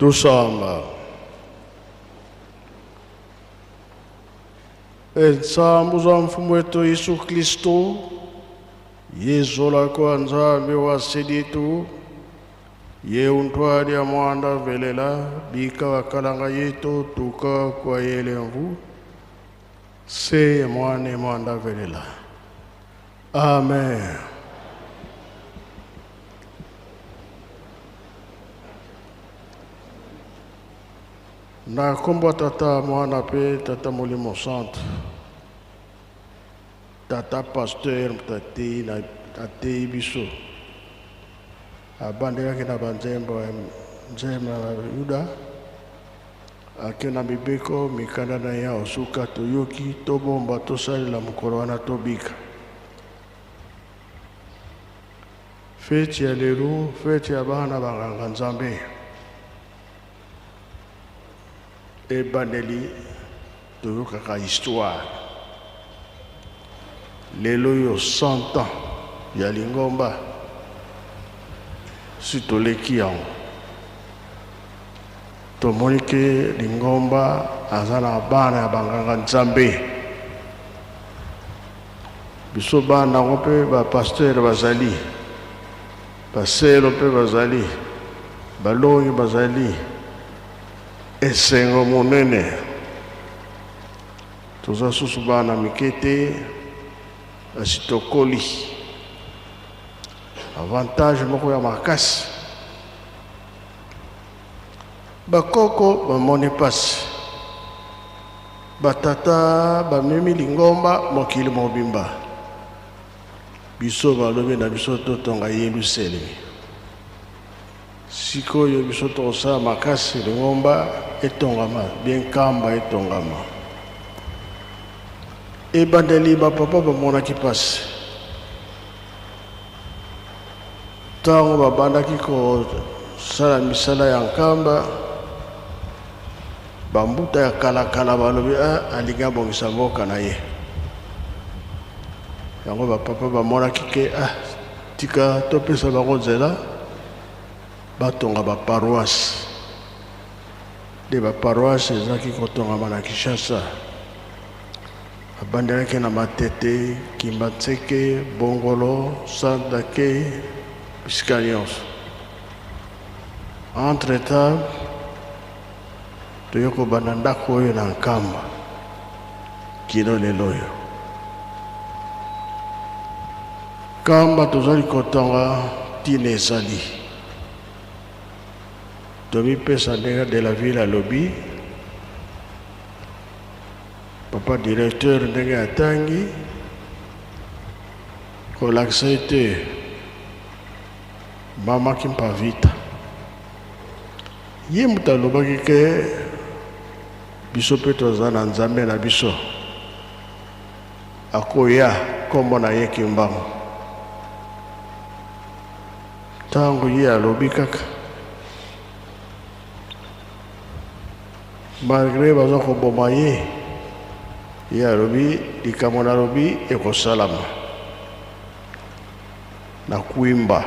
Tusamba. Ensambu za mfumo wetu Yesu Kristo, Yesu la kwanza mewasiditu, ye untwadi ya mwanda velela, bika wakalanga yetu tuka kwa yele mvu, se mwane mwanda velela. Amen. Na kombo tata mwana pe tata molimo centre tata pasteur tati na tate biso abandela kina banzembo nzema yuda akena mibeko mikanda na ya osuka toyoki tobomba tosalela mokolo wana tobika feti ya lelo feti ya bana banganga nzambe ebandeli toyokaka histoire lelo yo 100 ans ya lingomba si toleki yango tomoni ke lingomba aza na bana ya banganga nzambe biso bana yango mpe bapasteur bazali baselo mpe bazali balongi bazali esengo monene toza susu bana mike te asi tokoli avantage moko ya makasi bakoko bamoni pasi batata bamemi lingomba mokili mobimba biso balobi na biso totonga Yelusalemi sikoyo biso tokosala makasi lingomba etongama bien kamba etongama ebandeli bapapa bamonaki pasi ntango babandaki kosala misala ya nkamba bambuta ya kalakala balobi alingi abongisa mboka na ye yango bapapa bamonaki ke tika topesa bango nzela batonga baparoise de baparoise ezalaki kotongama na Kinshasa abandelaki na Matete, Kimbatseke, Bongolo, Sandake, bisika nyonso. Entre-temps toyokobanda ndako oyo na nkamba kino lelo oyo nkamba tozali kotonga ntina ezali tomipesa ndenge de la ville alobi papa directeur ndenge atangi kolakisa ete mamaki mpavita ye moto alobaki ke biso mpe toza na nzambe na biso akoya kombo na ye kimbangu ntango ye alobi kaka malgré baza koboma ye alobi likambo nalobi ekosalama na kwimba.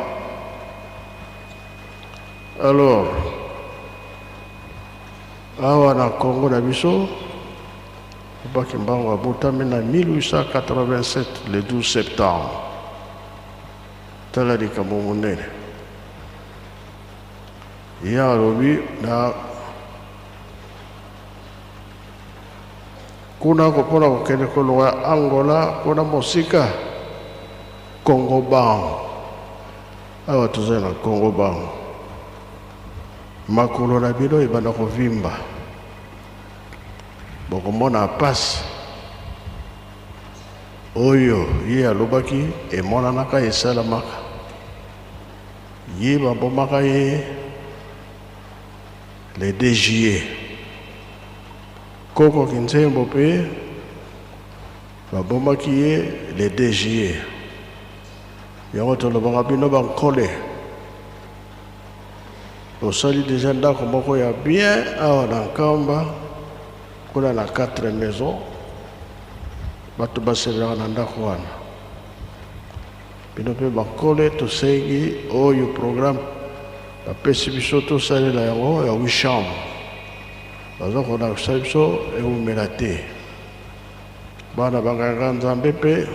Alors awa na Congo na biso papa Kimbangu abotami na 1887 le 12 septembre tala likambo monene ye alobi na kuna kopona kokende kolonga Angola kuna mosika Congo bango awa tozali na Congo bango makolo na bino ebanda kovimba bokomona pasi oyo ye alobaki emonanaka esalamaka ye babomaka ye le 2 juillet koko Kinzembo mpe babomaki ye le 2 juillet yango tolobaka bino bankole osali deja ndako moko ya bien awa na nkamba kuna na 4 maison bato baselelaka na ndako wana bino mpe bankole tosengi oyo programme apesi biso tosalela yango ya wisham baza kolakisa biso eumela te bana banganga nzambe mpe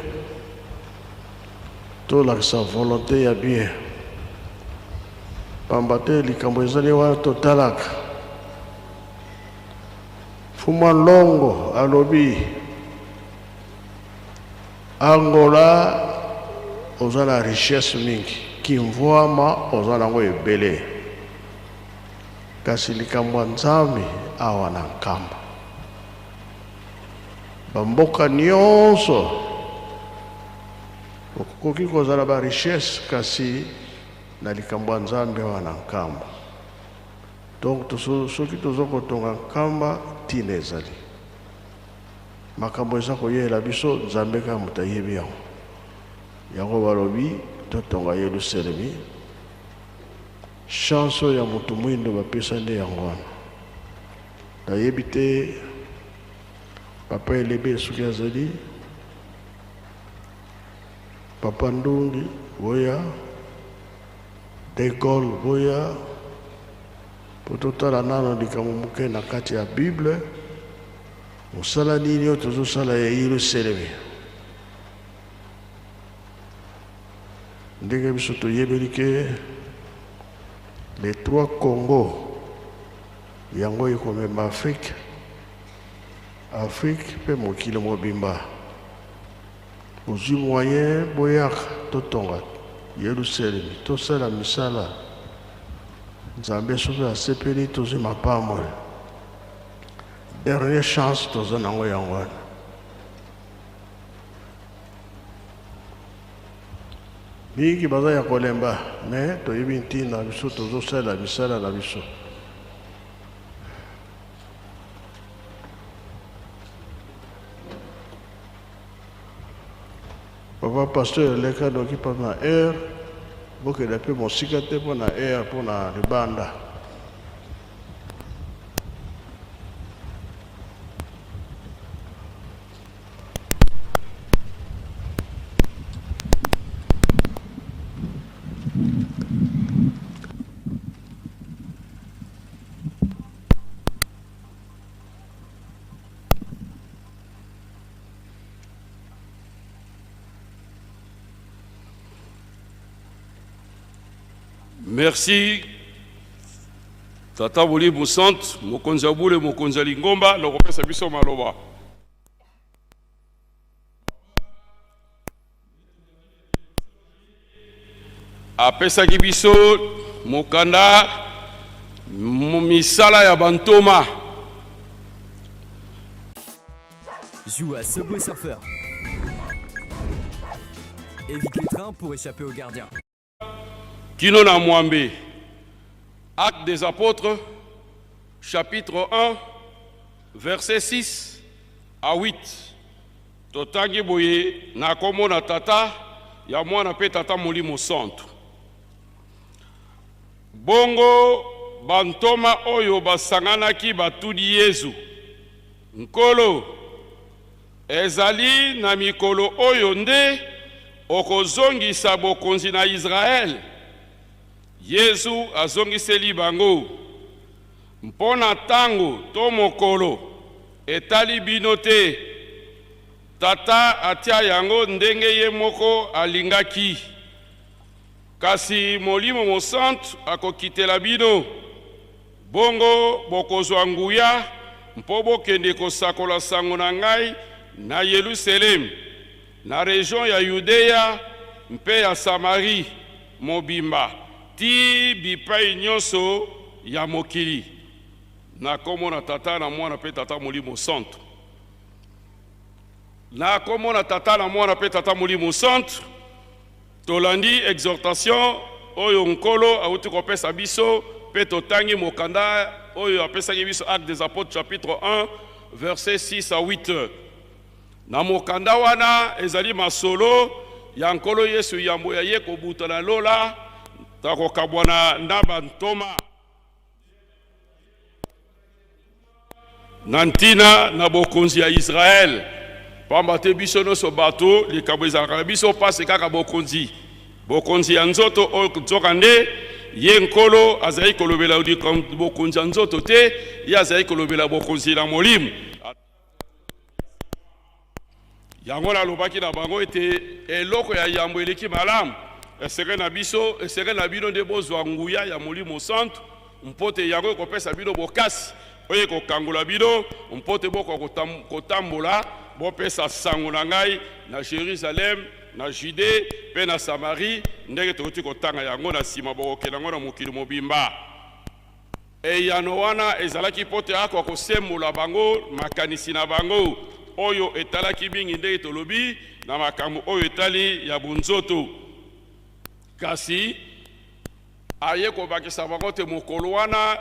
tolakisa volonté ya bien pamba te likambo ezali wana totalaka fuma longo alobi angola oza na richesse mingi kimvwama oza nango ebele kasi likambo ya nzambe awa na nkamba bamboka nyonso okoki kozala ba richesse kasi na likambo ya nzambe awa na nkamba donc soki toza kotonga nkamba ntina ezali makambo eza koyela biso nzambe kaka moto ayebi yango yango balobi totonga yelusalemi chance ya moto mwindo bapesa nde yango wana nayebi te papa elebe soki azali papa ndungi boya de Gaulle boya po totala nano likambo moke na kati ya bible mosala nini oyo tozosala ya yelusalemi ndenge biso toyebeli ke les 3 Congo yango ekomema Afrique mpe mokili mobimba ozwi moyen boyaka totonga yelusalemi tosala misala nzambe soki asepeli tozwi mapambo dernière chance toza nango yango wana mingi baza ya kolemba me toyebi ntina na biso tozosala misala na biso papa pasteur eleka doki mpo na aire bokenda mpe mosika te mpo na aire mpo na libanda Merci. Tata Boli Boussante, Mokonza Boule, Mokonza Lingomba, le repère Sabiso Maloba. Apesa Kibiso, Mokanda, Misala ya Bantoma. Joue à Subway Surfer. Évite les trains pour échapper aux gardiens. Kinona Mwambe, Actes des Apôtres, chapitre 1, versets 6 à 8. Totangi boye, na komo na tata, ya mwana pe tata molimo centre. Bongo, bantoma oyo basanganaki batudi Yesu. Nkolo, ezali na mikolo oyo nde, okozongisa bokonzi na Israel. Yesu azongiseli bango mpona tango to mokolo etali bino te tata atia yango ndenge ye moko alingaki kasi molimo mosantu akokitela bino bongo bokozwa nguya mpo bokende kosakola sango na ngai na Yerusalem na region ya Yudea mpe ya Samari mobimba ti bipai nyonso ya mokili na komo na tata na mwana pe tata molimo santu na komo na tata na mwana pe tata molimo santu tolandi exhortation oyo nkolo auti kopesa biso pe totangi mokanda oyo apesaki biso Actes des Apôtres chapitre 1 verset 6 à 8 na mokanda wana ezali masolo ya nkolo Yesu yambo ya ye kobuta na lola tako kabwana ndaba ntoma nantina na bokonzi ya Israel pamba te biso no so bato likambo ezalaka biso pase kaka bokonzi ya nzoto oyo nzoka nde ye nkolo azali kolobela bokonzi ya nzoto te, ye azali kolobela bokonzi na molimo. Yango nalobaki na bango ete eloko ya yambo eleki malamu esere na biso esere na bino nde bozwa nguya ya molimo santu mpote yango ekopesa bino bokasi oyo ekokangola bino mpote kotambola bopesa sango na ngai na Jérusalem, na Judée mpe na Samarie ndenge tokoti kotanga yango na nsima bokokende yango na mokili mobimba. Eyano wana ezalaki pote ako kosembola bango makanisi na bango oyo etalaki mingi ndenge tolobi na makambo oyo etali ya bunzoto. Kasi aye kobakisa bango te mokolo wana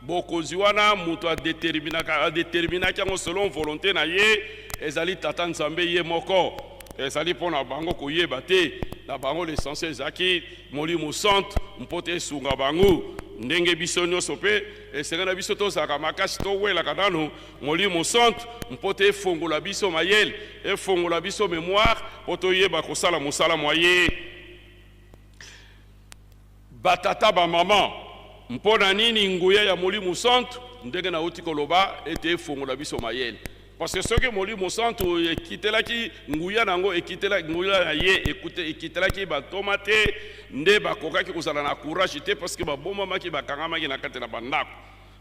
bokonzi wana mutu adeterminaki yango selon volonté na ye ezali tata nzambe ye moko. Ezali mpona bango koyeba te na bango l'essentiel ezalaki molimo santu mpote esunga bango ndenge biso nyonso mpe esenge na biso tozalaka makasi towelaka nano molimo santu mpote efongola biso mayele efongola biso mémoire mpo toyeba kosala mosala mwa ye. Batata bamama mpona nini nguya ya molimo santu ndenge nauti koloba ete efongola biso mayele. Parce que ceux qui molimo santu ekitelaki nguya nango ekitela nguya na ye ekitelaki ba tomate nde bakokaki kozala na courage te parce que babomamaki bakangamaki na kati na bandako.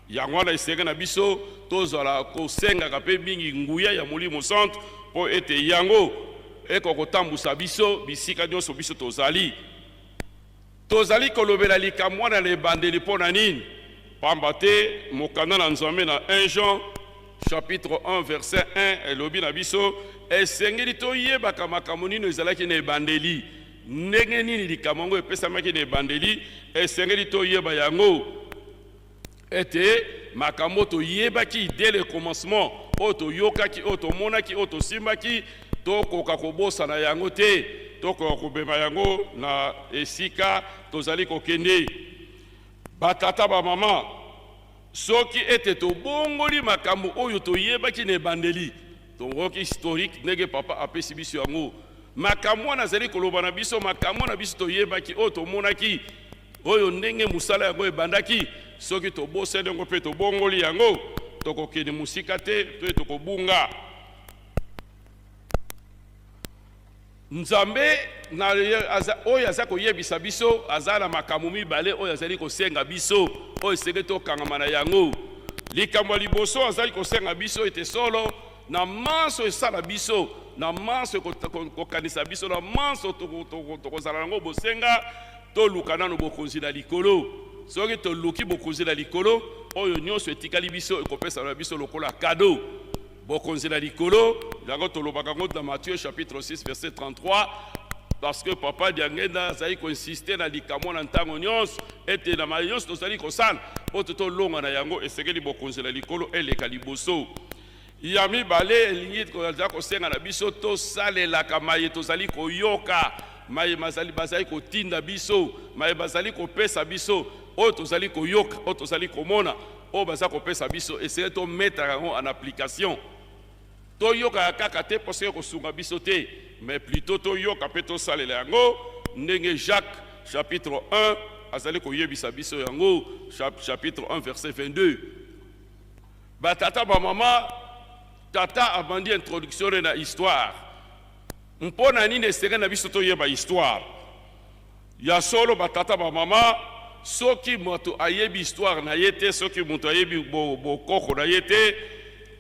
Yango wana esenge na biso tozala kosengaka mpe mingi nguya ya molimo santu mpo ete yango ekokotambusa biso bisika nyonso biso tozali. Tozali kolobela likambo wana na ebandeli mpo na nini? Pamba te mokanda na Nzambe na 1 Jean chapitre 1 verset 1 elobi na biso esengeli toyebaka makambo nini ezalaki na ebandeli ndenge nini likambo yango epesamaki na ebandeli esengeli toyeba yango ete makambo toyebaki dès le commencement oyo toyokaki oyo tomonaki oyo tosimbaki tokoka kobosana yango te tokoka kobema yango na esika tozali kokende. Batata bamama soki ete tobongoli makambo oyo toyebaki na ebandeli tongoki historique ndenge papa apesi biso yango makambo wana azali koloba na biso makambo na biso toyebaki oyo tomonaki oyo ndenge musala yango ebandaki soki tobosani yango mpe tobongoli yango tokokende musika te to tokobunga. Nzambe na oyo aza koyebisa biso aza na makambo mibale oyo azali kosenga biso oyo esenge tokangama na yango. Likambo ya liboso azali kosenga biso ete solo na manso esala biso na manso kokanisa biso na manso tokozala nango bosenga toluka nano bokonzi na likolo. Soki toluki bokonzi na likolo oyo nyonso etikali biso ekopesa na biso lokola cadeau. Bokonzi na likolo yango tolobaka ngo dans Matthieu chapitre 6 verset 33 parce que papa diangenda azali ko insister na likambo na ntango nyonso ete na mayonso tozali kosala po tolonga na yango esengeli bokonzi na likolo eleka liboso. Ya mibale elingi kozala kosenga na biso tosalelaka maye tozali koyoka maye bazali kotinda biso maye bazali kopesa biso oyo tozali koyoka oyo tozali komona oyo baza kopesa biso esengeli tometaka yango en application. Toyoka kaka te parce que kosunga biso te mais plutôt toyoka pe tosalela yango ndenge Jacques chapitre 1 azali koyebisa biso yango chapitre 1 verset 22. Batata bamama tata abandi introduction na histoire mpona nini esenge na biso toyeba histoire ya solo. Batata bamama soki moto ayebi histoire na ye te soki moto ayebi bokoko na ye te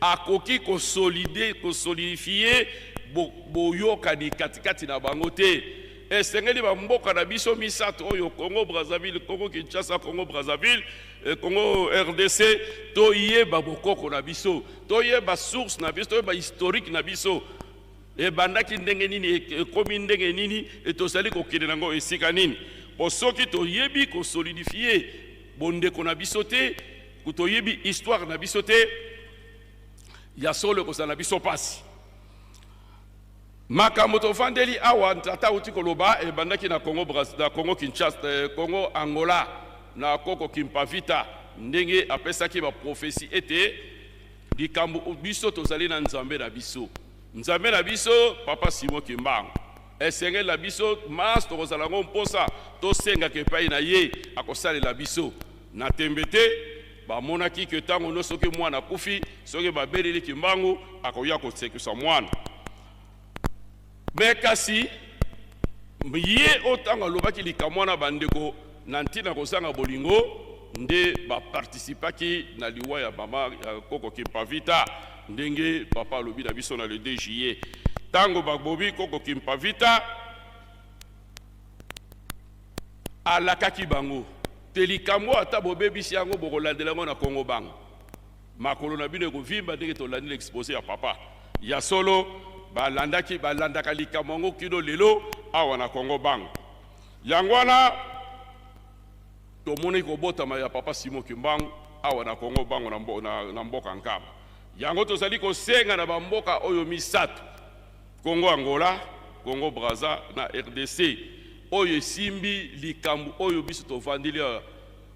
akoki kosolidifier boyokani katikati na bango te. Esengeli bamboka na biso misato oyo Congo Brazzaville, Congo Kinshasa, Congo Brazzaville, Congo RDC toyeba bokoko na biso toyeba source na biso toyeba historique na biso ebandaki ndenge nini ekomi ndenge nini etozali kokende nango esika nini po soki toyebi kosolidifier bondeko na biso te kutoyebi histoire na biso te ya solo kozala na biso pasi. Makambo tovandeli awa tata uti koloba ebandaki na Congo na Congo Kinshasa, Congo Angola na Koko Kimpavita ndenge apesaki ba prophétie ete likambo biso tozali na Nzambe na biso. Nzambe na biso papa Simon Kimbangu. esengeli biso mas tokozala ngo mposa tosengaka epai na ye akosalela biso na tembe te bamonaki ke ntango no soki mwana akufi soki babeleli kimbangu akoya kosekisa mwana me kasi ye o ntango alobaki likambo wana bandeko na ntina kozanga bolingo nde baparticipaki na liwa ya mama ya koko Kimpavita ndenge papa alobi na biso na le 2 juillet tango babobi koko Kimpavita alakaki bango te likambo ata bobebisi yango bokolandela yango na Kongo bango makolo na bino ekovimba ndenge tolandi l'exposé ya papa ya solo balandaka likambo yango kino lelo awa na Kongo bango yango wana tomoni kobotama ya papa Simon Kimbangu awa na Kongo bango na mboka Nkamba yango tozali kosenga na bamboka oyo misato Kongo Angola Kongo Brazza na RDC oyo simbi likambo oyo biso tovandili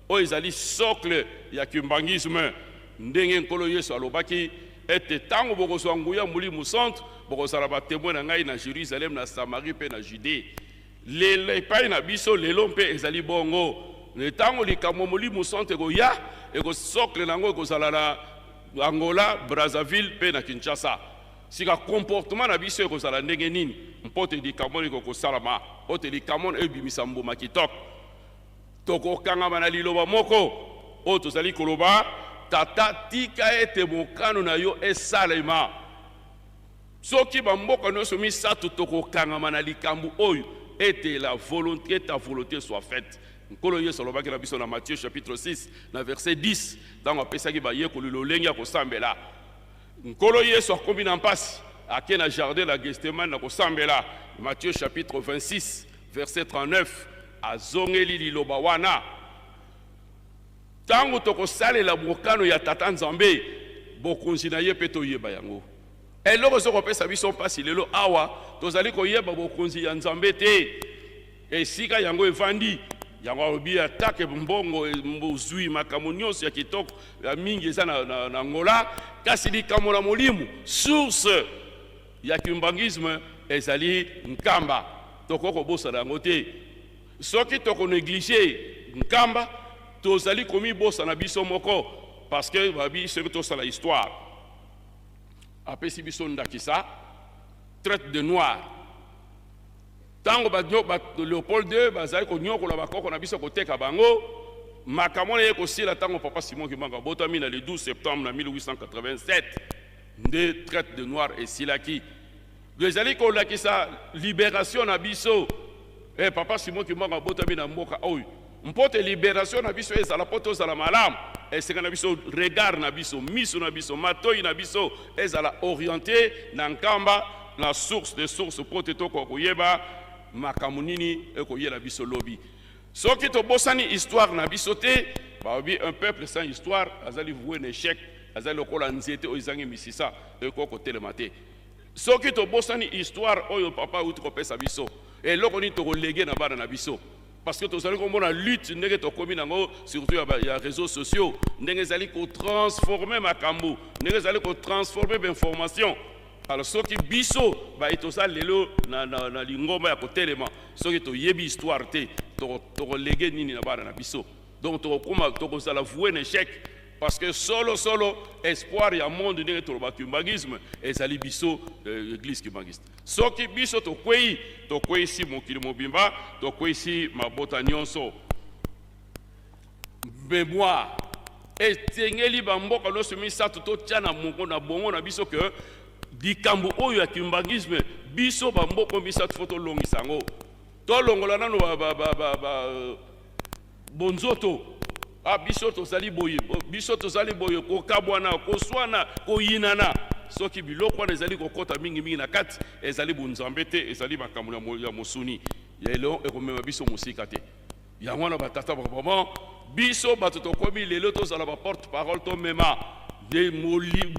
oyo ezali socle ya kimbangisme ndenge nkolo Yesu alobaki ete tango bokozwa nguya Molimo Centre bokozala batémoin na ngai na Jérusalem na Samarie pe na Judée lelo epai na biso lelo mpe ezali bongo le tango likambo Molimo Centre koya ekosocle nango ekozala na Angola Brazzaville pe na Kinshasa sika comportement na biso ekozala ndenge nini mpote likambo ekosalama ote likambo ebimisa mbuma kitoko tokokangama na liloba moko oyo tozali koloba tata tika ete mokano na yo esalema soki bamboka nyonso misato tokokangama na likambo oyo ete ta volonté soit faite nkolo Yesu alobaki na biso na Matthieu chapitre 6 na verset 10 ntango apesaki bayekoli lolenge ya kosambela nkolo Yesu akombi na mpasi ake na jardin la Gethsemane na kosambela Matthieu chapitre 26 verset 39 azongeli liloba wana tango tokosalela mokano ya tata Nzambe bokonzi na ye pe toyeba yango eloko sokopesa biso mpasi lelo awa tozali koyeba bokonzi ya Nzambe te esika yango evandi yango alobi atake mbongo mbozwi makambo nyonso ya kitoko ya mingi eza na Angola kasi likambo na Molimo source ya kimbangisme ezali Nkamba tokoko bosala yango te soki toko néglige Nkamba tozali komi bosa na biso moko parce que babi soki tosala histoire apesi biso ndakisa traite de noir tango Léopold II bazali konyokola bakoko na biso koteka bango makambo na ye kosila tango papa Simon Kimbangu abotami na le 12 septembre na 1887 nde traite de noir esilaki ezali kolakisa libération na biso papa Simon Kimbangu abotami na mboka oyo mpote libération na biso ezala po tozala malamu esika na biso regard na biso miso na biso matoi na biso ezala orienté na Nkamba na source de source po te toko koyeba makambo nini ekoyela biso lobi soki tobosani histoire na biso te babi un peuple sans histoire azali voué un échec azali lokola nzete oyo ezangi misisa ekoko telema te soki tobosani histoire oyo papa uti kopesa biso eloko nini tokolege na bana na biso parce que tozali komona lutte ndenge tokomi nango surtout ya réseaux sociaux ndenge ezali kotransforme makambo ndenge ezali kotransforme bainformation alors soki biso baitosa lelo na lingomba ya kotelema soki toyebi histoire te tokolege nini na bana na biso donc tokozala voué un échec parce que solo espoir ya monde ndenge toloba kimbangisme ezali biso église kimbangiste soki biso tokwei si mokili mobimba tokwei si mabota nyonso mémoire etengeli bamboka nyonso misato totya na mongo na bongo na biso ke likambo oyo ya kimbangisme biso bamboka misato fo tolongisa yango tolongola nano bonzoto biso tozali boye kokabwana koswana koyinana soki biloko wana ezali kokota mingi na kati ezali bunzambe te ezali makambo ya mosuni lelo ekomema biso mosika te yango wana batata bamama biso bato tokomi lelo tozala baporte parole tomema de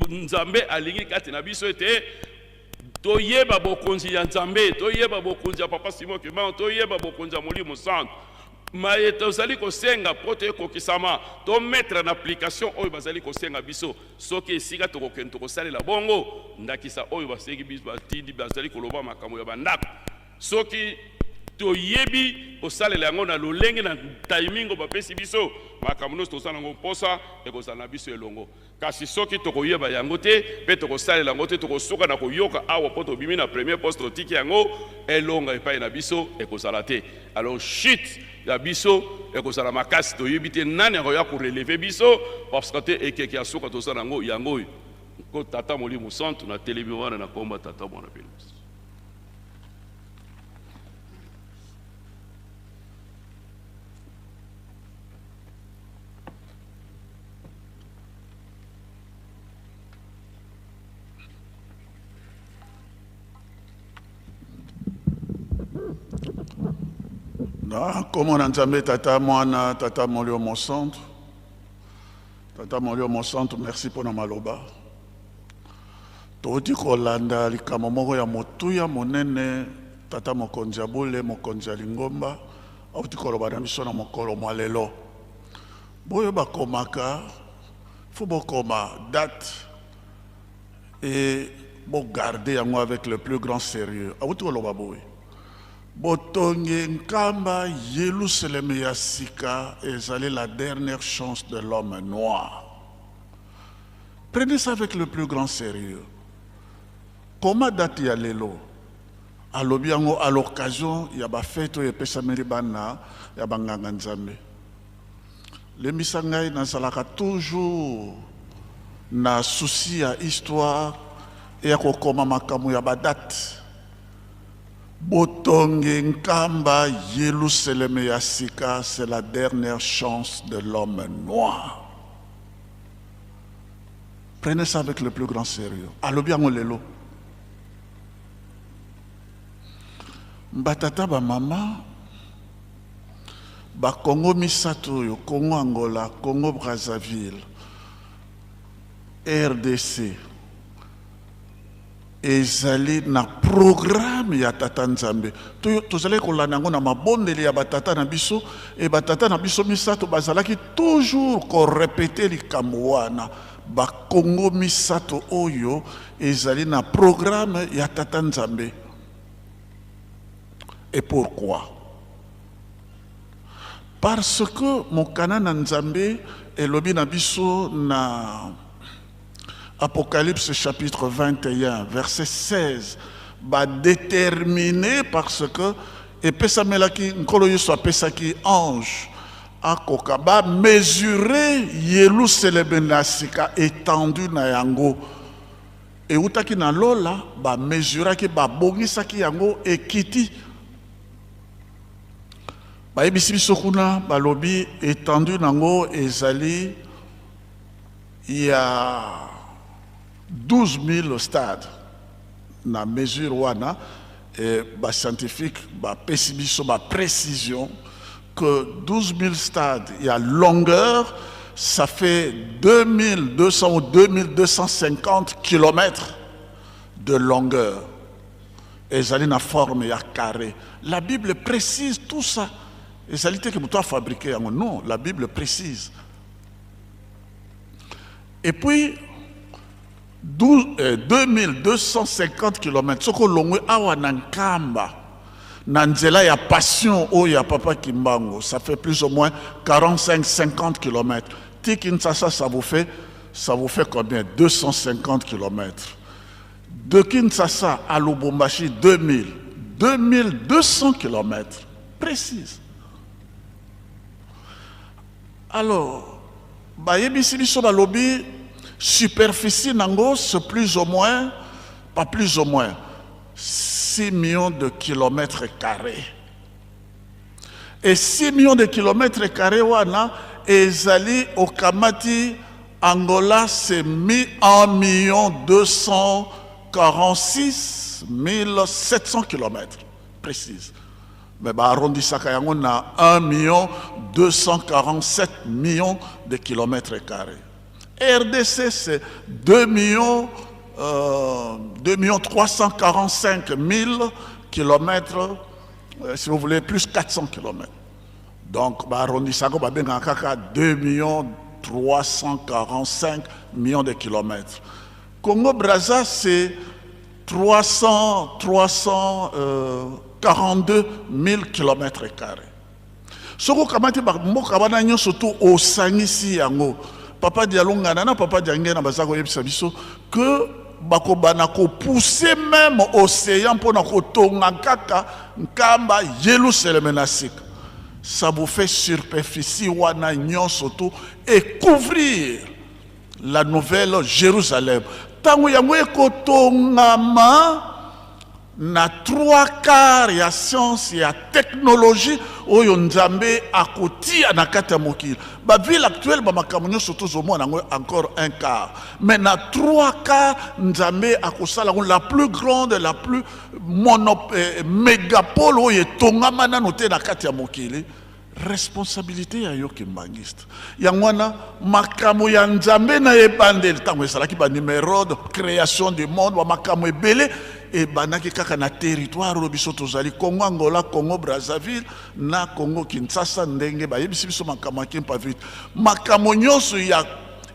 Nzambe alingi kati na biso ete toyeba bokonzi ya Nzambe toyeba bokonzi ya papa Simon Kimbangu toyeba bokonzi ya Molimo Centre maye tozali kosenga po toyekokisama to mettre en application oyo bazali kosenga biso soki esika tokokende tokosalela bongo ndakisa oyo baseki biso batindi bazali koloba makambo ya bandako soki toyebi kosalela yango na lolenge na timing bapesi biso makambo nyonso tosala yango mposa ekozala na biso elongo. Kasi soki tokoyeba yango te mpe tokosalela yango te tokosoka na koyoka awa mpo tobimi na premier poste totiki yango elonga epai na biso ekozala te. Alors chute ya biso ekozala makasi toyebi te nani akoya koreleve biso parce que te ekeke ya soka tosala yango yango ko tata molimo santu na telemi wana na komba tata mwana pene. Comme on entendait Tata Moana, Tata Molio Monsanto. Tata Molio Monsanto, merci pour nos maloba. Toti kolanda likamomoko ya motuya monene Tata Mokonzi Abule, Mokonzi Lingomba, auti koloba na biso na mokolo mwalelo. Boyo bakomaka, faut bokoma date et bon garder yango avec le plus grand sérieux. Auti koloba boyo. Botonge Nkamba Yerusalem ya sika ezali la dernière chance de l'homme noir. Prenez ça avec le plus grand sérieux. Comment date ya lelo? Alobi yango à l'occasion ya ba fête oyo epesameli bana ya banganga nzambe. Lemisa ngai nazalaka toujours na souci ya histoire et ya kokoma makambo ya ba date. Botonge Nkamba Yerusalem ya sika, c'est la dernière chance de l'homme noir. Prenez ça avec le plus grand sérieux. Alobi yango lelo. Batata ba mama, ba Congo misato yo, Congo Angola, Congo Brazzaville, RDC. Ezali na programme ya tata nzambe tozali kolanda yango na mabondeli ya batata na biso e batata na biso misato bazalaki toujours korepete likambo wana bakongo misato oyo ezali na programme ya tata nzambe. Et pourquoi? Parce que mokana na nzambe elobi na biso na Apocalypse chapitre 21, verset 16, va déterminer parce que, et pesamelaki, nkolo yesu apesaki ange, akoka, va mesurer Yerusalem na sika étendu na yango. Et utaki na lola, va mesurer ki va bongisaki yango ekiti. Ba ebisi biso kuna, ba lobi étendu nango ezali, il y a 12 000 stades. Na mesure wana, et ba scientifique, ba pessibiso, ba précision, que 12 000 stades, il y a longueur, ça fait 2200 ou 2250 km de longueur. Et ça a une forme, il y a carré. La Bible précise tout ça. Et ça que vous doit fabriquer. Non, la Bible précise. Et puis, 2250 km. Ce que l'on a en Nkamba, Nanzela, il y a passion, oh, il y a Papa Kimbango. Ça fait plus ou moins 45-50 km. Kinshasa, ça vous fait combien? 250 km. De Kinshasa à Lubumbashi, 2200 km. Précise. Alors, lobby, superficie nango, c'est plus ou moins, pas plus ou moins, 6 millions de kilomètres carrés. Et 6 millions de kilomètres carrés, wana, ezali au Kamati, Angola, c'est 1 246 700 km, précise. Mais arrondissaka yango na 1 247 millions de kilomètres carrés. RDC, c'est 2 345 000 kilomètres, si vous voulez, plus 400 kilomètres. Donc, arrondissaka 2 345 millions de kilomètres. Congo-Brazza, c'est 300 42 000 km². Soko kamati mboka wana nyonso to osangisi yango. Papa Dialongana na Papa Diangena bazako yebisa biso que bakobana ko pousser même océan pour na kotonga kaka nkamba Yerusalem na sika. Ça vous fait superficie wana nyonso to et couvrir la nouvelle Jérusalem. Tango yango ekotongama na 3/4 ya science ya technologie oyo nzambe akotia na kati ya mokili. Ba ville actuelle ba makambo nyonso tozomona yango encore 1/4. Mais na 3/4 nzambe akosala la plus grande, la plus mégapole oyo etongama nano te na kati ya mokili. Responsabilité ya yoki mbangiste. Yangwana makamo ya nzambe na ebandeli tango esalaki ba numéro de création du monde wa makamo ebele e banaki kaka na territoire oyo biso tozali Congo Angola, Congo Brazzaville na Congo Kinshasa ndenge bayebisi biso makamo akimpa vite. Makamo nyonso ya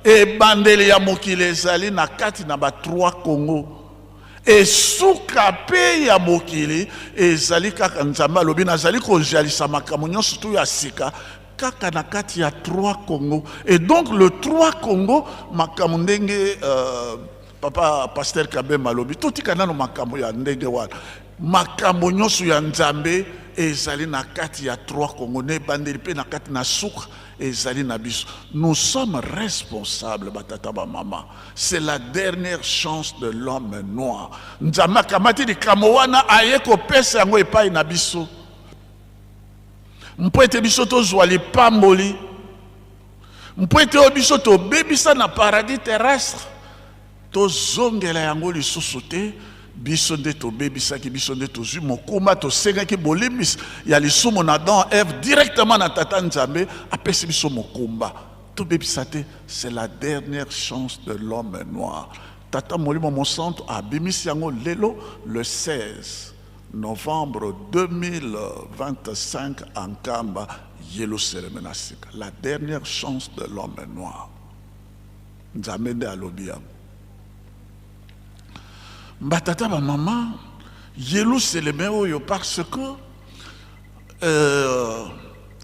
ebandeli ya mokili ezali na kati na ba 3 Congo. Et suka pe ya mokili ezali kaka nzambe alobi nazali kojalisa makambo nyonso tu ya sika kaka na kati ya 3 Congo. Et donc le 3 Congo makambo ndenge papa pasteur Kabemba alobi totika nano makambo ya ndenge wana makambo nyonso ya nzambe ezali na kati ya 3 Congo ne bandeli pe na kati na suka ezali na biso. Nous sommes responsables batata ba mama. C'est la dernière chance de l'homme noir. Nzambe kamati di kamowana ayeko pesa yango epai na biso. Mpo ete biso tozwa lipamboli. Mpo ete biso to bebisa na paradis terrestre. Tozongela yango lisusu te. Biso nde to bebisaki biso nde tozwi mokuma tosengaki bolimbisi ya lisumu na Adam Ève directement na tata nzambe apesi biso mokumba to bebisa te. C'est la dernière chance de l'homme noir. Tata molimo mosanto abimisi yango lelo le 16 novembre 2025 en Kamba Yerusalem na sika. La dernière chance de l'homme noir. Nzambe nde alobi yango. Batata ba maman Yerusalem oyo parce que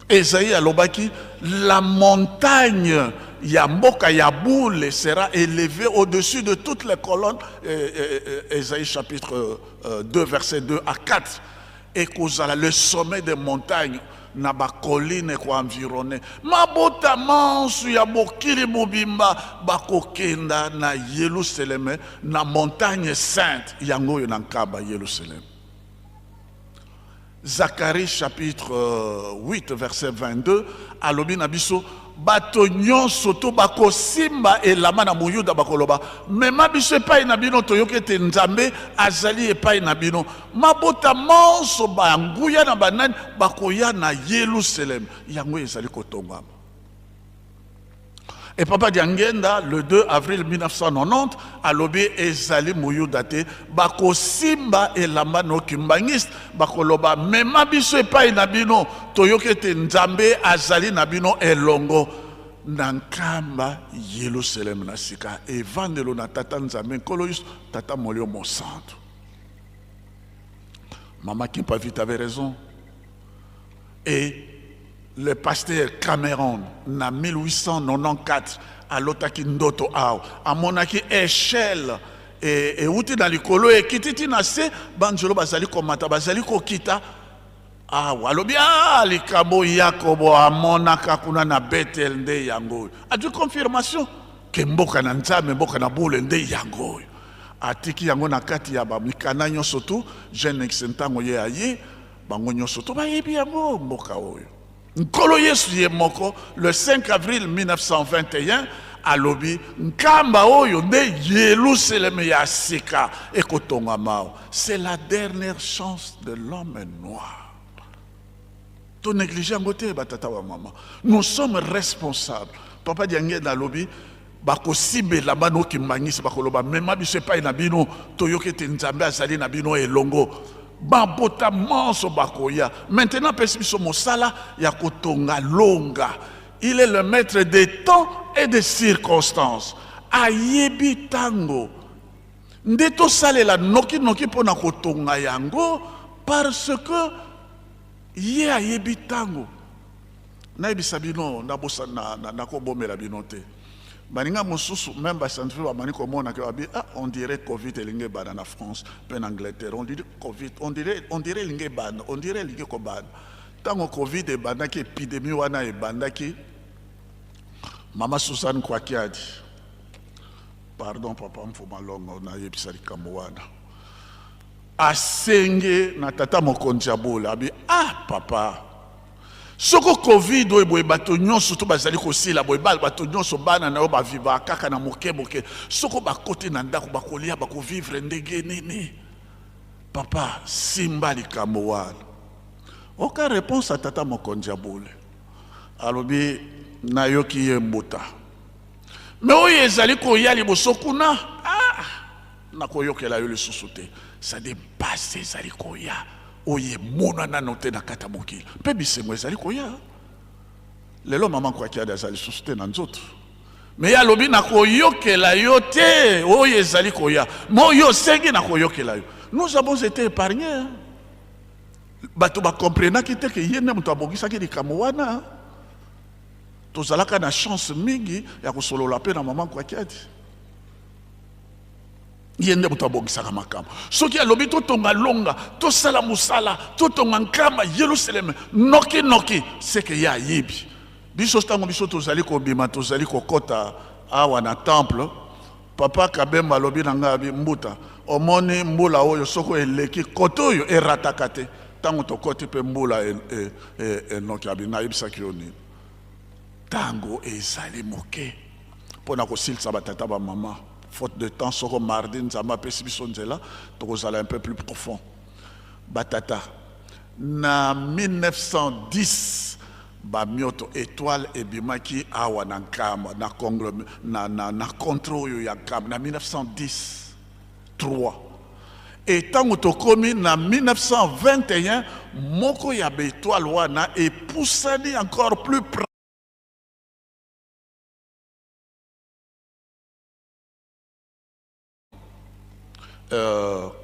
Esaïe alobaki la montagne ya mboka ya boule sera élevée au-dessus de toutes les colonnes. Esaïe chapitre 2 verset 2 à 4 et kozala le sommet des montagnes na ba colline ko environné mabota mansu ya mokili mobimba bakokenda na Yerusalem na montagne sainte yango yo na nkaba Yerusalem. Zacharie chapitre 8 verset 22 alobi na biso bato nyonso to bakosimba elama na moyuda bakoloba mema biso epai na bino toyoki ete nzambe azali epai na bino mabota monso banguya na banani bakoya na Yerusalem yango ezali kotongama. Et Papa Diangenda le 2 avril 1990 alobi ezali moyuda te bakosimba elamba no kimbangiste bakoloba mema biso epai na bino toyoki ete nzambe azali na bino elongo na nkamba Yerusalem na sika evandelo na tata nzambe nkolo yusu tata molio mosanto. Maman Kimpa vite avait raison. Et le pasteur Cameron, en 1894, à l'otaki ndoto ao, à monaki échelle, et outi dans l'écolo, et kititi nase, banjolo bazali komata, bazali kokita, ah, walobi, ah, likabo yakobo, à monaka kuna na Bethel nde yango. A du confirmation, que mboka na nzame, mboka na boule nde yango. Atiki yango na kati ya ba mikana nyonso tu, jeune exentango ye aye, bango nyonso tu ba yebi yango mboka oyo. Nkolo Yesu ye moko le 5 avril 1921 alobi nkamba oyo nde Yerusalem ya sika ekotonga mao. C'est la dernière chance de l'homme noir. To négliger ngote batata wa mama. Nous sommes responsables. Papa Diangenda alobi bako simbe la bano ki mangisi bakoloba mema biso epai na bino toyoki te nzambe azali na bino elongo babota manso bakoya. Maintenant pesi biso mosala ya kotonga longa. Il est le maître des temps et des circonstances. Ayebi tango nde tosalela noki noki pona kotonga yango parce que ye ayebi tango nayebisa bino nabosa nakobomela bino te baninga mosusu même bascientifique bamani komona ke babi on dirait covid elingi ebanda na France mpe na Angleterre on dirait covid on dirait elingi ebanda on dirait elingi kobanda ntango covid ebandaki épidémie wana ebandaki mama Suzanne Kwakiadi pardon papa mfuma longo nayebisa likambo wana asenge na tata mokonzi ya bola abi papa soko covid oyo boye bato nyonso to bazali kosila boye bato nyonso bana na yo baviva kaka na moke soko bakoti na ndako bakolia bakovivre ndenge nini papa simba likambo wana oka réponse à tata mokonzi ya bola alobi nayoki ye mbuta me oyo ezali koya liboso kuna nakoyokela yo lisusu te ça dépasse ezali koya oye mona nano te na kata mokili mpe bisengo ezali koya lelo mama Kwakiadi azali lisusu te na nzoto me ye alobi nakoyokela yo te oyo ezali koya ma oyo osengi nakoyokela yo. Nous avons été épargnés bato bakomprenaki te ke ye nde moto abongisaki likambo wana tozalaka na chance mingi ya kosolola mpe na mama Kwakiadi yende moto abongisaka makambo soki alobi totonga longa tosala mosala totonga nkama Yerusalem noki seke ye ayebi biso ntango biso tozali kobima tozali kokota awa na temple papa Kabemba alobi na ngai abi mbuta omoni mbula oyo soko eleki kote oyo erataka te ntango tokoti mpe mbula enoki abi nayebisaki yo nini tango ezali moke mpona kosilisa batata bamama faute de temps soko mardi nzambe apesi biso nzela tokozala un peu plus profond batata na 1910 bamioto étoile ebimaki awa na nkamba na contre oyo ya nkamba na 1910 et tango tokomi na 1921 moko ya baétoile wana epusani encore plus près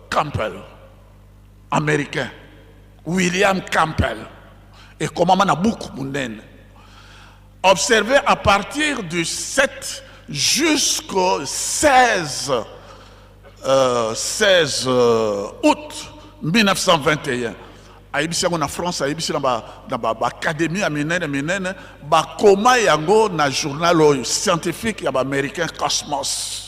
Campbell, américain, William Campbell, et comment on a beaucoup de observé à partir du 7 jusqu'au 16 août 1921. Aïbisi en France, aïbisi dans l'académie minene, koma yango na journal scientifique américain Cosmos.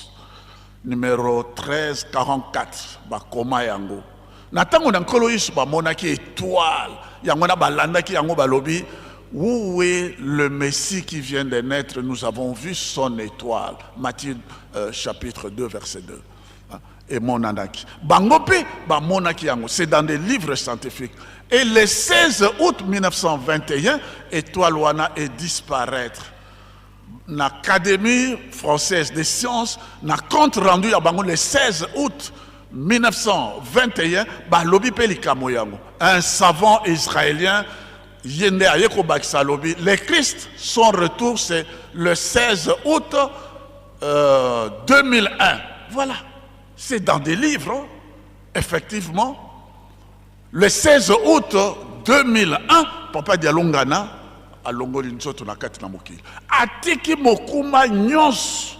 Numéro 1344 bakoma yango na tango na nkolo Yesu bamonaki étoile yango na balandaki yango balobi où est le Messie qui vient de naître, nous avons vu son étoile. Matthieu chapitre 2 verset 2 et monanaki bangope bamonaki yango c'est dans des livres scientifiques et le 16 août 1921 étoile wana est disparaître. L'Académie française des sciences n'a compte rendu à Bango le 16 août 1921 balobi pelika moyango un savant israélien yende ayeko bakisa lobi le Christ son retour c'est le 16 août 2001 voilà c'est dans des livres hein? Effectivement le 16 août 2001 papa Dialongana alongoli nzoto na kati na mokili atiki mokuma nyonso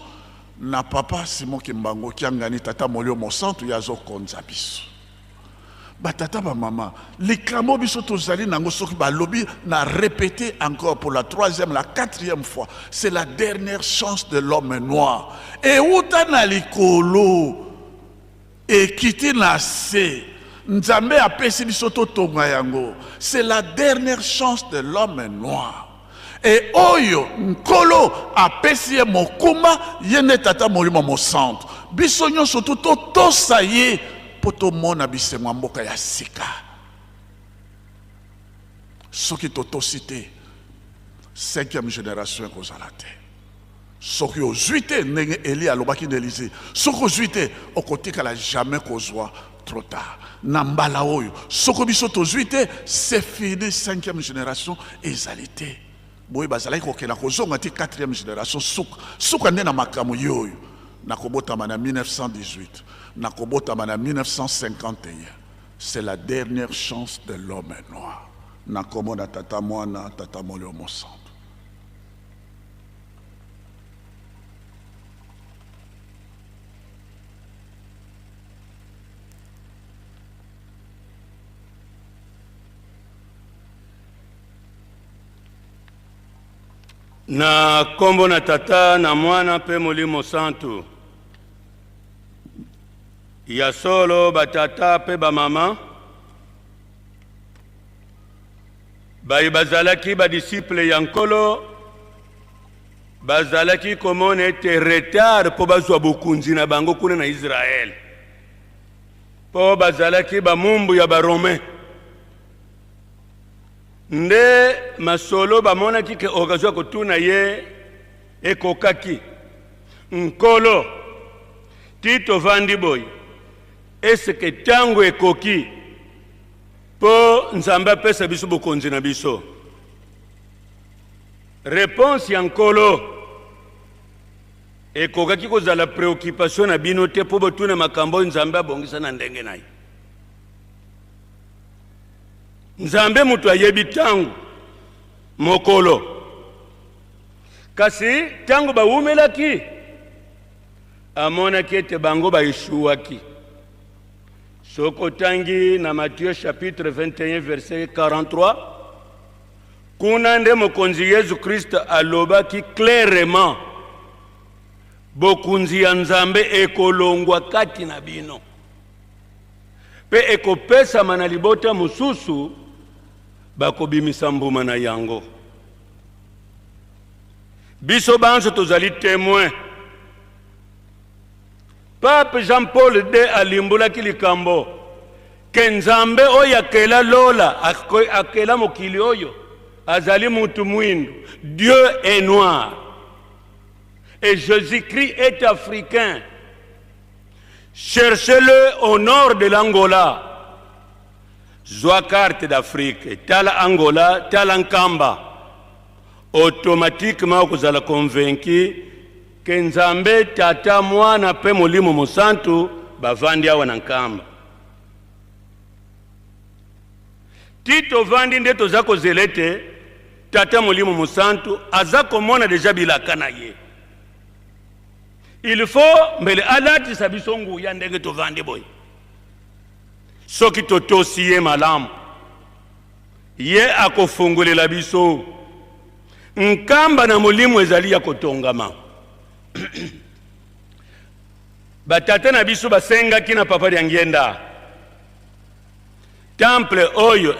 na papa Simon Kimbango kiangani tata molio mosantu yazo konza biso batata ba mama likambo biso tozali nango soki balobi na répéter encore pour la troisième la quatrième fois c'est la dernière chance de l'homme noir et uta na likolo et kiti na se Nzambe apesi biso totonga yango c'est la dernière chance de l'homme noir et oyo nkolo apesi ye mokuma yene tata molimo mosantu biso nyonso totosa ye po tomona bisengo mboka ya sika soki totosi te 5e génération ekozala te soki ozwi te ndenge Eli alobaki na Élysée soki ozwi te okotikala jamais kozwa trop tard. Nambala oyo. Soko biso tozwi te, c'est fini 5e génération ezalité. Boy bazalaki kokela kozonga ti 4e génération suka nde na makambo yoyo. Nakobota mana 1918, nakobota mana 1951. c'est la dernière chance de l'homme noir. Nakomona tata mwana tata molio mosantu. Na kombo na tata na mwana pe molimo santu. Ya solo batata pe ba mama. Bayi bazalaki ba disciple yankolo. Bazalaki komone ete retard po bazwa bokunzi na bango kuna na Israel. Po bazalaki ba mumbu ya ba Romain. Nde masolo bamona ki ke okazwa kotuna ye ekokaki nkolo tito vandi boy eseke tango ekoki po nzambe apesa biso bokonzi na biso. Réponse ya nkolo ekokaki kozala préoccupation na bino te po botuna makambo nzambe abongisa na ndenge na ye. Nzambe mutu ayebi tangu mokolo kasi tangu bawumelaki amonaki ete bango baishuwaki. Soko tangi na Matthieu chapitre 21 verset 43 kuna nde mokonzi Yesu Christ alobaki clairement bokunzi ya Nzambe ekolongwa kati na bino pe ekopesa mana libota mususu bakobimisa mbuma na yango. Biso banso tozali témoin. Pape Jean-Paul II alimbulaki likambo ke Nzambe oyo akela lola akela mokili oyo azali mutu mwindu. Dieu est noir et Jésus-Christ est africain. Cherchez-le au nord de l'Angola. Zwa carte d'Afrique, tala Angola, tala Nkamba. Automatiquement, vous allez convaincre que Nzambe tata mwana pe molimo mosantu bavandi awa na Nkamba. Tito vandi nde toza kozelete tata molimo mosantu aza komona deja bilaka na ye. Il faut mbele alati sabiso nguya ndenge tovandi boy. Soki totosi ye malamu ye akofungulela biso Nkamba na molimo ezali ya kotongama. Batata na biso basengaki na papa ya ngenda temple oyo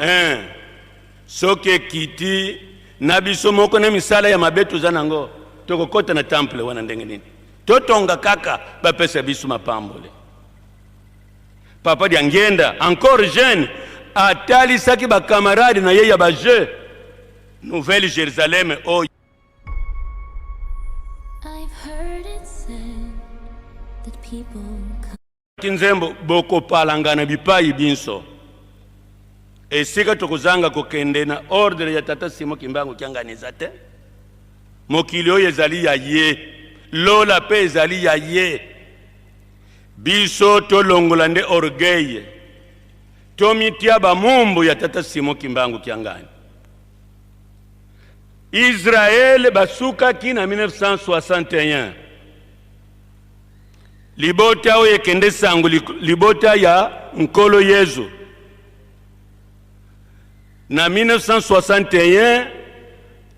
soki ekiti na biso moko na misala ya mabetu za nango tokokota na temple wana ndenge nini totonga kaka bapesa biso mapambole. Papa ya ngenda encore jeune atalisaki ba camarade na ye ya ba jeu Nouvelle Jérusalem oyo. I've heard it said that people Kinzembo boko palangana bipai binso. Esika tokozanga kokende na ordre ya tata Simo Kimbangu kianganiza te. Mokili oyo ezali ya ye. Lola pe ezali ya ye. Biso tolongola nde orgueil. Tomitia ba mumbu ya tata Simo Kimbangu kiangani. Israël basuka kina 1961. Libota oye kende sangu libota ya nkolo Yezu. Na 1961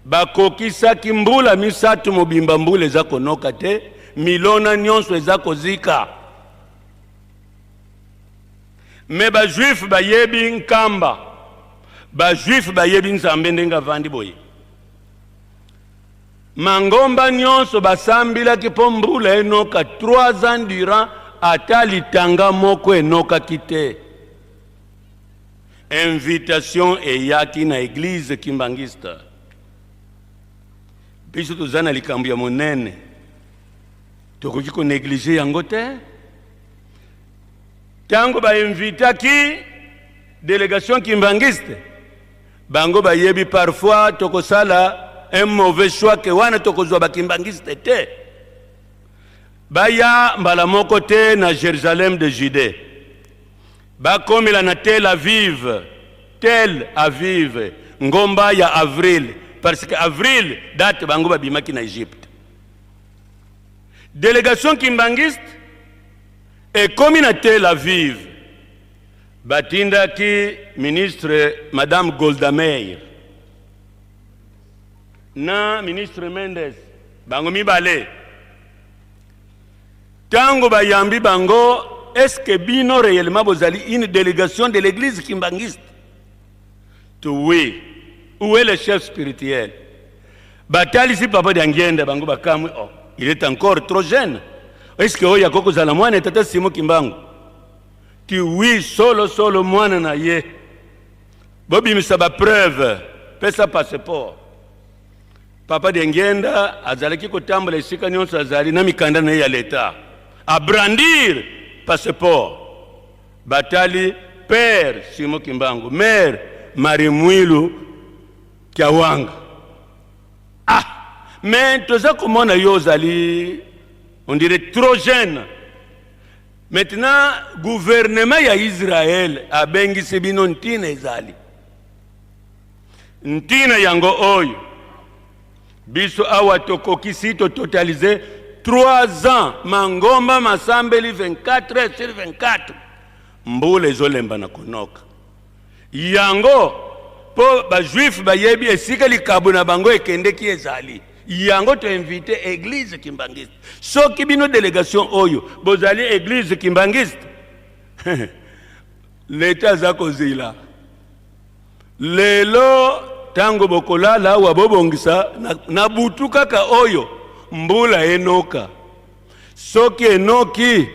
bakokisa kimbula misatu mobimba mbule za konoka te milona nyonso za kozika. Me ba juif ba yebi Nkamba. Ba juif ba yebi Nzambe ndenga vandi boye. Mangomba nyonso basambila kipo mbula enoka 3 ans durant atali tanga moko enoka kite. Invitation eyaki na église kimbangista. Biso tozana likambo ya monene. Tokoki ko négliger yango te. Tango ba invitaki délégation kimbangiste. Bango ba yebi parfois tokosala un mauvais choix que wana tokozwa bakimbangiste te. Baya mbala moko te na Jérusalem de Judée. bakomela na Tel Aviv ngomba ya avril parce que avril date bango babimaki na Egypte. Délégation kimbangiste ekomi na Tel Aviv batindaki ministre Madame Golda Meir na ministre Mendes bango mibale. Tango bayambi bango, est-ce que bino réellement bozali une délégation de l'église kimbangiste? Oui. Où est le chef spirituel? Batali si papa d'Angienda bango bakamwe, oh, il est encore trop jeune. Est-ce que oya koko zala mwana tata Simo Kimbangu? Tu oui, solo mwana na ye. Bobi misaba preuve, pesa passeport. Papa d'Angienda azalaki kotambola esika nyonso azali na mikanda na ya l'État. À brandir passeport. Batali père Simo Kimbangu, mère Marie Mwilu Kiawanga. Ah, mais toza komona yo zali, on dirait trop jeune. Maintenant, gouvernement ya Israël a bengisi bino ntina ezali. Ntina yango oyo. Biso awa tokokisi to totaliser 3 ans mangomba masambeli 24 heures sur 24. Mbule ezolemba na konoka. Yango po ba juif ba yebi esika likabu na bango ekendeki ezali. Yango to invité église kimbangiste. Soki bino délégation oyo bozali église kimbangiste. L'état za kozila. Lelo tango bokolala wa bobongisa na butu kaka oyo mbula enoka. Soki enoki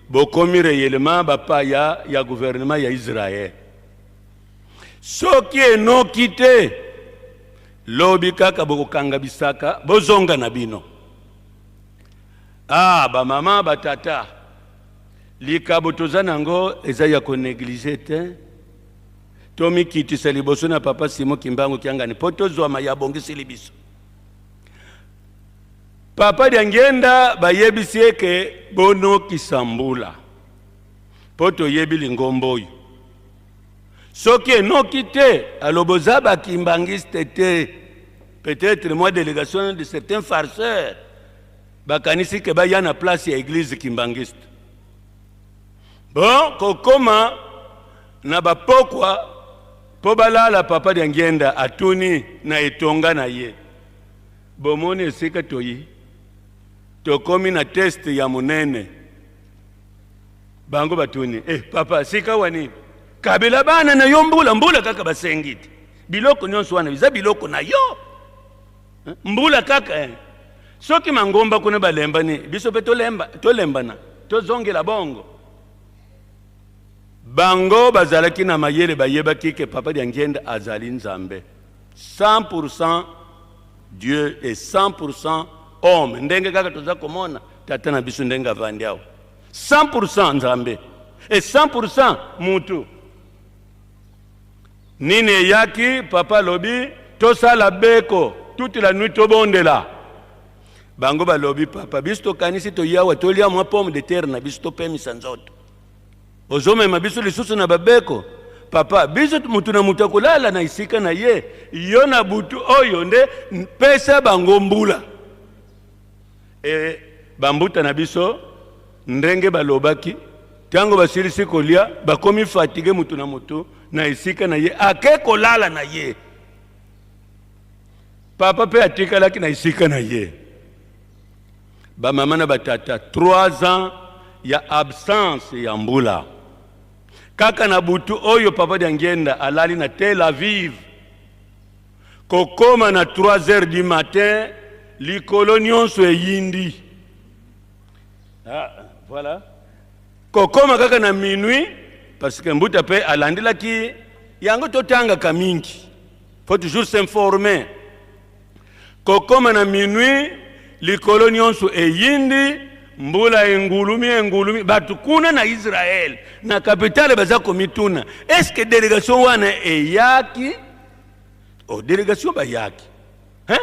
bokomi réellement bapaya ya gouvernement ya Israël. Soki enoki te lobi kaka bokokanga bisaka bozonga na bino. Ah, ba mama batata likabo tozanango eza ya ko négliger te. Tomi kitisa liboso na papa Simo Kimbangu kiangani poto zwa ya bongisi libiso. Papa d'Angienda bayebisi eke bono kisambula. Poto yebili ngomboyo. Soki enoki te aloboza ba kimbangiste te. Peut-être moi délégation de certains farceurs bakanisi ke ba yana place ya église kimbangiste. Bon, kokoma na bapokwa po balala papa d'Angienda atuni na etonga na ye. Bomoni esika toyi tokomi na test ya munene. Bango batuni papa sika wani kabila bana na yombula mbula kaka basengiti biloko nyonso wana biza biloko na yo mbula kaka soki mangomba kuna balemba ni biso pe tolembana tozongela bongo. Bango bazalaki na mayele bayeba kike papa d'Angienda azali nzambe 100% Dieu et 100% homme. Ndenge kaka toza komona tata na biso ndenge avandi awo 100% nzambe et 100% mutu. Nine yaki papa lobi tosala beko toute la nuit tobondela. Bango balobi papa biso kanisi to yawa tolia mwa pomme de terre na biso pemisa nzoto. Ozome mabiso lisusu na babeko. Papa biso mutu na mutu kulala na isika na ye yo na butu oyo nde pesa bango mbula. Bambuta na biso ndenge balobaki tango basilisi kolia bakomi fatigue mutu na mutu na isika na ye ake kolala na ye. Papa pe atikalaki na isika na ye. Ba mama na batata 3 ans ya absence ya mbula. Kaka na butu oyo papa d'Angienda alali na Tel Aviv. Kokoma na 3 heures du matin likolo nyonso eyindi. Ah, voilà. Kokoma kaka na minuit parce que mbuta pe alandila ki yango totanga kamingi. Faut toujours s'informer. Kokoma na minuit likolo nyonso eyindi mbula engulumi batu kuna na Israël na capitale baza komituna. Est-ce que délégation wana eyaki? Oh, délégation bayaki. Hein?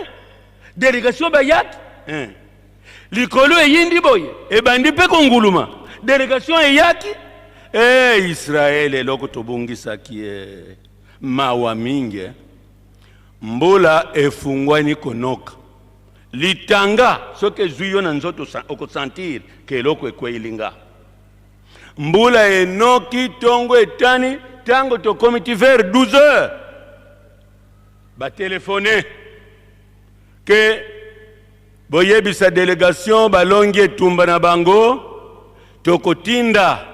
Délégation bayaki? Hein? Likolo eyindi boye ebandi pe konguluma. Délégation eyaki? Israele eloko tobongisaki mawa mingi mbula efungwani konoka litanga soki ezwi yo na nzoto okosentir ke eloko ekweilinga mbula enoki tongo etani tango tokomi ti vers 12 heures batelefone ke boyebisa délégation balongi etumba na bango tokotinda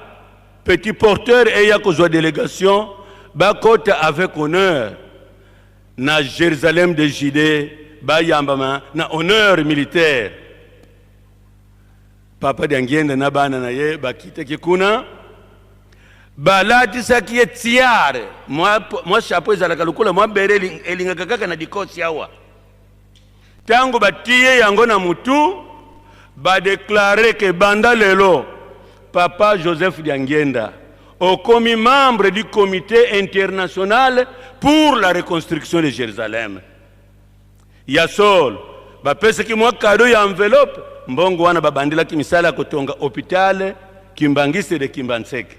petit porteur eya kozwa délégation bakota avec honneur na Jérusalem de Judée bayambama na honneur militaire papa Diangienda na bana na ye bakitaki kuna balatisaki ye tiare mwa chapeau ezalaka lokola mwa bere elingaka kaka na dikosi awa tango batie yango na mutu badeklare ke banda lelo papa Joseph Diangienda okomi membre du comité international pour la reconstruction de Jérusalem. Yasol, bapesaki mwa kado ya enveloppe, mbongo wana babandila kimisala kotonga hôpital Kimbangiste de Kimbanseke.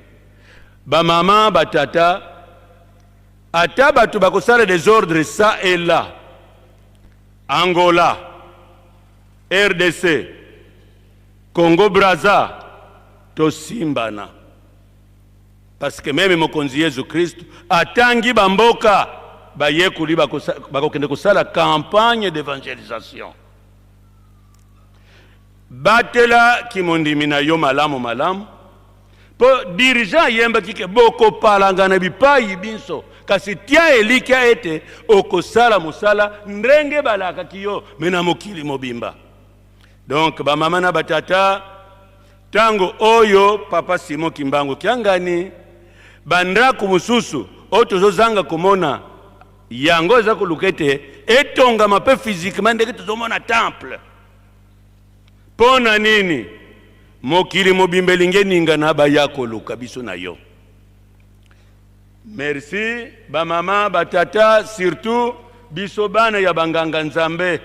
Ba mama, batata, ata batu bakosala des ordres ça et là. Angola, RDC, Congo Brazza, tosimbana. Parce que même mokonzi Yesu Christ atangi bamboka bayekuli bakokende kosala campagne d'évangélisation. Batela kimondimi na yo malamu malamu po dirigeant yemba kike boko palangana bipai binso kasi tia elikia ete okosala musala ndenge balaka kiyo mena mokili mobimba. Donc ba mama na batata tango oyo papa Simon Kimbangu Kiangani bandra kumususu otozozanga komona yango za kulukete etonga mape physiquement ndenge tozomona temple pona nini mokili mobimba linge ninga na bayako luka biso na yo. Merci ba mama batata surtout biso bana ya banganga nzambe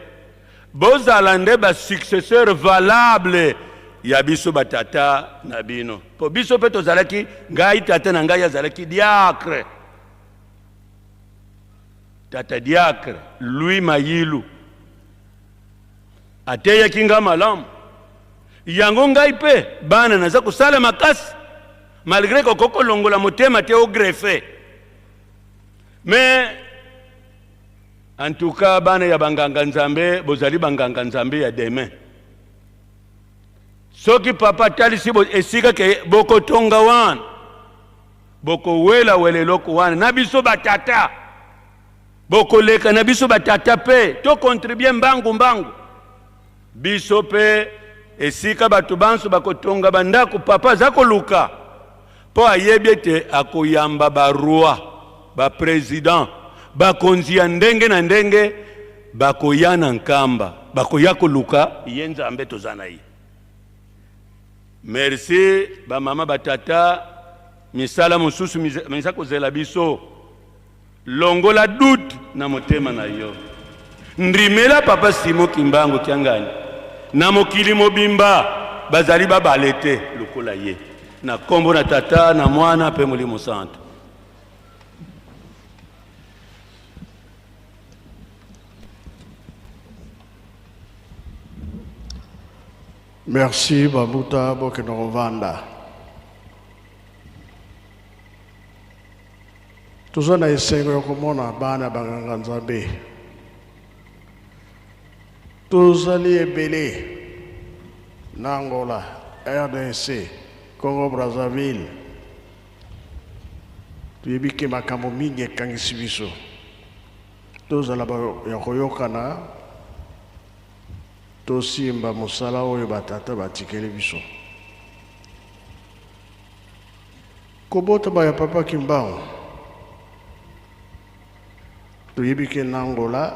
bozalande ba successeur valable ya biso batata na bino po biso pe tozalaki ngai tata na ngai azalaki diacre tata diacre Louis Mayilu ateya kinga malamu yango ngai pe bana naza kusala makasi malgré ko koko longola motema te au greffe mais en tout cas bana ya banganga nzambe bozali banganga nzambe ya demain. Soki papa talisi esika ke boko tonga wan boko wela wele loko wan na biso batata boko leka na biso batata pe to contribuer mbangu biso pe esika batu banso bako tonga bandako papa zako luka po ayebiete akoyamba ba roi ba président bakonzi ya ndenge na ndenge bakoyana nkamba bakoyako luka yenza ambeto zana yi. Merci ba mama batata misala mususu misako zela biso longola doute na motema na yo ndrimela papa Simon Kimbangu Kiangani na mokili mobimba bazali babalete lokola ye na kombo na tata na mwana pe molimo santo. Merci Babuta Bokenovanda. Tuzona isengo yokomona bana banganga nzambe. Tuzali ebele na Angola, RDC, Congo Brazzaville. Tuyebiki makambo mingi ekangisi biso. Tozala yakoyokana tosimba musala oyo batata batikeli biso. Kobota ba ya papa Kimbangu tuyebiki na Angola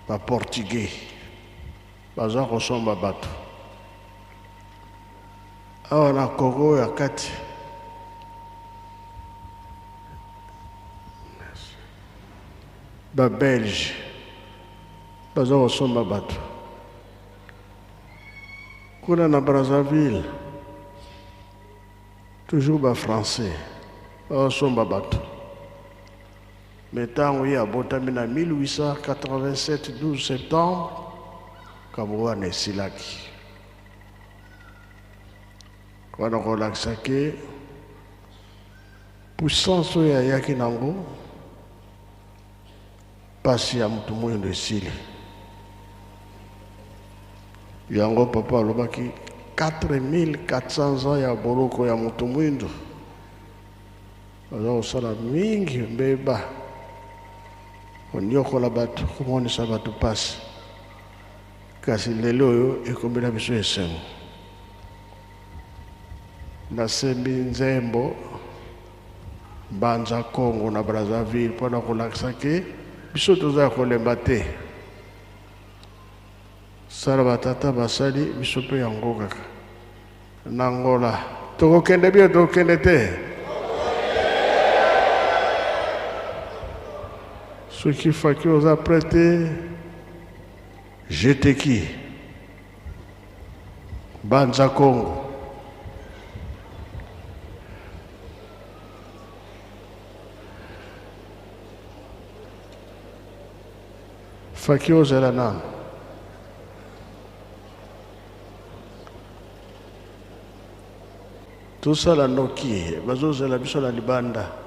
ba portugais baza kosomba bato awa na Congo ya kati ba belge baza kosomba bato kuna na Brazzaville toujours ba français osomba bato mais ntango ye abotami na 1887 12 septembre kambo wana esilaki wana kolakisa ke puissance oyo ayaki nango pasi ya motu moyindo esili yango papa alobaki 4400 ans ya boloko ya motu mwindo aza kosala mingi mbeba oniokola bato komonisa bato pasi kasi lelo oyo ekombela biso esengo nasembi nzembo Banza Congo na Brazzaville mpona kolakisa ke biso toza ya kolemba te sala batata basali biso mpe yango kaka na Angola tokokende bie tokokende te soki faki oza prete jeteki Banza Congo faki ozela nano tosala noki bazozela biso na libanda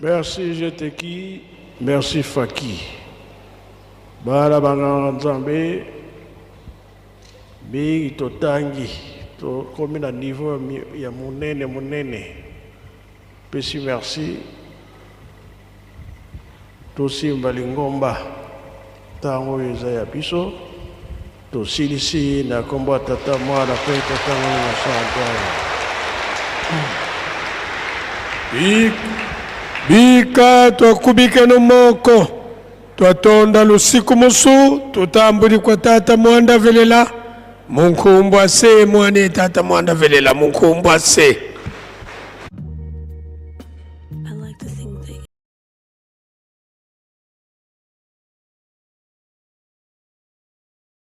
Merci Jeteki, merci Faki. Bala banga nzambe bi totangi to komi na niveau ya monene. Pesi merci. Tosimba lingomba tango eza ya biso. Tosilisi na kombo tata mwana pe tata mwana santa. Bika twakubike no moko twatonda lusiku musu tutambuli kwa tata mwanda velela munkumbwa se mwane tata mwanda velela munkumbwa se